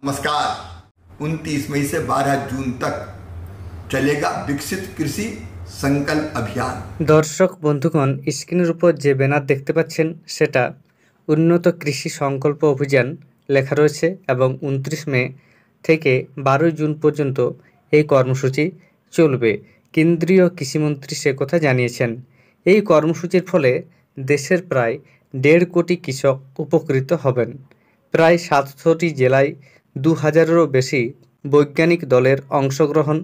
नमस्कार। 29 मई से 12 जून तक चलेगा विकसित कृषि संकल्प अभियान। दर्शक बंधुगण, स्क्रिনের উপর যে ব্যানার দেখতে পাচ্ছেন সেটা উন্নত কৃষি সংকল্প অভিযান লেখা রয়েছে এবং 29 মে থেকে 12 জুন পর্যন্ত এই কর্মসূচি চলবে। কেন্দ্রীয় কৃষিমন্ত্রী সে কথা জানিয়েছেন। এই কর্মসূচির ফলে দেশের প্রায় 1.5 কোটি কৃষক উপকৃত হবেন। প্রায় 700টি জেলায় 2000-এরও বেশি বৈজ্ঞানিক দলের অংশগ্রহণ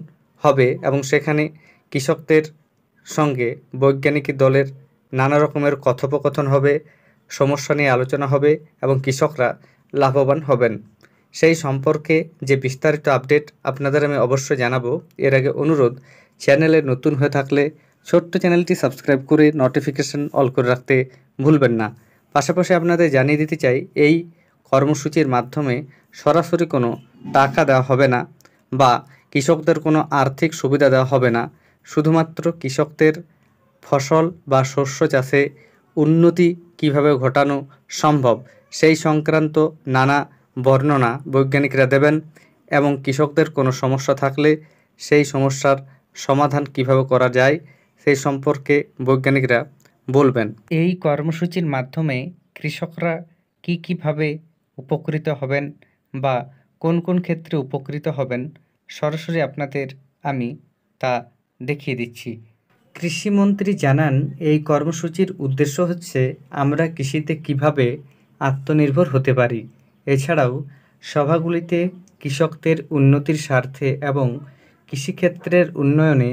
হবে এবং সেখানে কৃষকদের সঙ্গে বৈজ্ঞানিক দলের নানা রকমের কথোপকথন হবে, সমস্যা নিয়ে আলোচনা হবে এবং কৃষকরা লাভবান হবেন। সেই সম্পর্কে যে বিস্তারিত আপডেট আপনাদের আমি অবশ্যই জানাবো। এর আগে অনুরোধ, চ্যানেলে নতুন হয়ে থাকলে ছোট্ট চ্যানেলটি সাবস্ক্রাইব করে নোটিফিকেশন অল করে রাখতে ভুলবেন না। পাশাপাশি আপনাদের জানিয়ে দিতে চাই, এই কর্মসূচির মাধ্যমে সরাসরি কোনো টাকা দেওয়া হবে না বা কৃষকদের কোনো আর্থিক সুবিধা দেওয়া হবে না। শুধুমাত্র কৃষকদের ফসল বা শস্য চাষে উন্নতি কিভাবে ঘটানো সম্ভব সেই সংক্রান্ত নানা বর্ণনা বৈজ্ঞানিকরা দেবেন এবং কৃষকদের কোনো সমস্যা থাকলে সেই সমস্যার সমাধান কিভাবে করা যায় সেই সম্পর্কে বৈজ্ঞানিকরা বলবেন। এই কর্মসূচির মাধ্যমে কৃষকরা কীভাবে উপকৃত হবেন বা কোন কোন ক্ষেত্রে উপকৃত হবেন সরাসরি আপনাদের আমি তা দেখিয়ে দিচ্ছি। কৃষিমন্ত্রী জানান, এই কর্মসূচির উদ্দেশ্য হচ্ছে আমরা কৃষিতে কিভাবে আত্মনির্ভর হতে পারি। এছাড়াও সভাগুলিতে কৃষকদের উন্নতির স্বার্থে এবং কৃষিক্ষেত্রের উন্নয়নে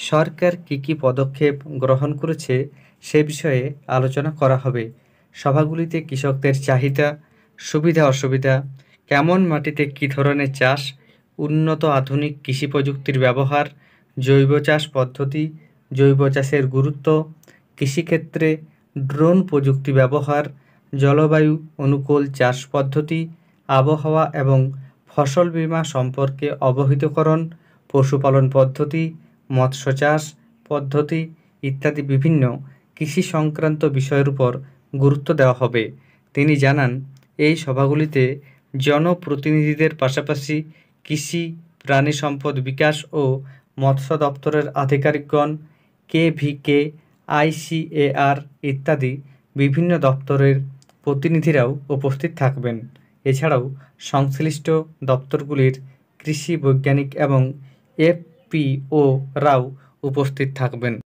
সরকার কী পদক্ষেপ গ্রহণ করেছে সে বিষয়ে আলোচনা করা হবে। সভাগুলিতে কৃষকদের চাহিদা, সুবিধা অসুবিধা, কেমন মাটিতে কী ধরনের চাষ, উন্নত আধুনিক কৃষি প্রযুক্তির ব্যবহার, জৈব চাষ পদ্ধতি, জৈব চাষের গুরুত্ব, কৃষিক্ষেত্রে ড্রোন প্রযুক্তি ব্যবহার, জলবায়ু অনুকূল চাষ পদ্ধতি, আবহাওয়া এবং ফসল বীমা সম্পর্কে অবহিতকরণ, পশুপালন পদ্ধতি, মৎস্য চাষ পদ্ধতি ইত্যাদি বিভিন্ন কৃষি সংক্রান্ত বিষয়ের উপর গুরুত্ব দেওয়া হবে। তিনি জানান, এই সভাগুলিতে জনপ্রতিনিধিদের পাশাপাশি কৃষি, প্রাণী সম্পদ বিকাশ ও মৎস্য দপ্তরের আধিকারিকগণ, KVK, ICAR ইত্যাদি বিভিন্ন দপ্তরের প্রতিনিধিরাও উপস্থিত থাকবেন। এছাড়াও সংশ্লিষ্ট দপ্তরগুলির কৃষি বৈজ্ঞানিক এবং FPOরাও উপস্থিত থাকবেন।